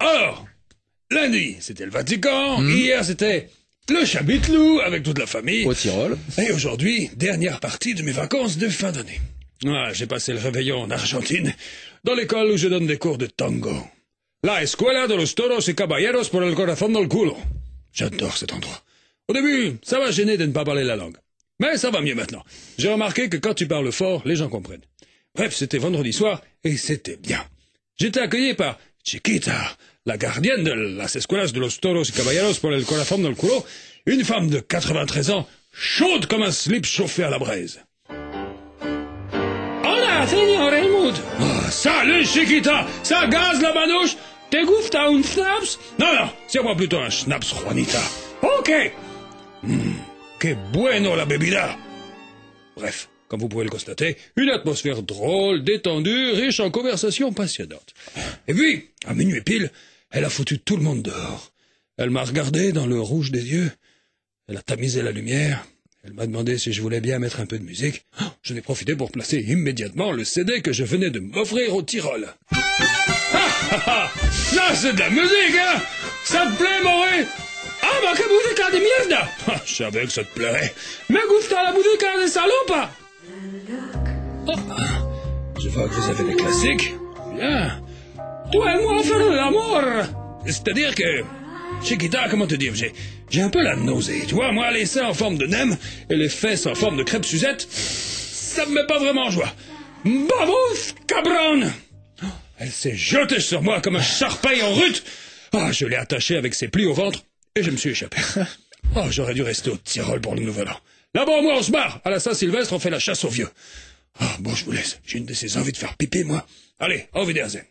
Alors, lundi, c'était le Vatican, hier, c'était le Chabitlou avec toute la famille. Au Tyrol. Et aujourd'hui, dernière partie de mes vacances de fin d'année. Ah, j'ai passé le réveillon en Argentine, dans l'école où je donne des cours de tango. La Escuela de los Toros y Caballeros por el Corazón del Culo. J'adore cet endroit. Au début, ça m'a gêné de ne pas parler la langue. Mais ça va mieux maintenant. J'ai remarqué que quand tu parles fort, les gens comprennent. Bref, c'était vendredi soir, et c'était bien. J'étais accueilli par Chiquita, la gardienne de las Escuelas de los Toros y Caballeros por el Corazón del Culo, une femme de 93 ans, chaude comme un slip chauffé à la braise. Hola, señor Helmut. Oh, salut, Chiquita. Ça gaz la manouche? Te gusta un schnaps? Non, c'est-moi plutôt un schnaps, Juanita. Ok. Que bueno la bebida. Bref, comme vous pouvez le constater, une atmosphère drôle, détendue, riche en conversations passionnantes. Et puis, à minuit pile, elle a foutu tout le monde dehors. Elle m'a regardé dans le rouge des yeux. Elle a tamisé la lumière. Elle m'a demandé si je voulais bien mettre un peu de musique. Je n'ai profité pour placer immédiatement le CD que je venais de m'offrir au Tyrol. Ça, c'est de la musique, hein? Ça te plaît, Moré? Ah, ma que música de mierda! Je savais que ça te plairait. Me gusta la música de salopa! Oh, je vois que vous avez des classiques. Bien. Toi et moi, faire de l'amour! C'est-à-dire que... Chiquita, comment te dire, j'ai un peu la nausée, tu vois, moi, les seins en forme de nem et les fesses en forme de crêpe Suzette, ça me met pas vraiment en joie. Vamos, cabron! Elle s'est jetée sur moi comme un charpeil en rut. Ah, je l'ai attachée avec ses plis au ventre et je me suis échappé. Oh, j'aurais dû rester au Tyrol pour le nouvel an. Là-bas, moi, on se marre. À la Saint-Sylvestre, on fait la chasse aux vieux. Ah, bon, je vous laisse. J'ai une de ces envies de faire pipi, moi. Allez, au Wiedersehen.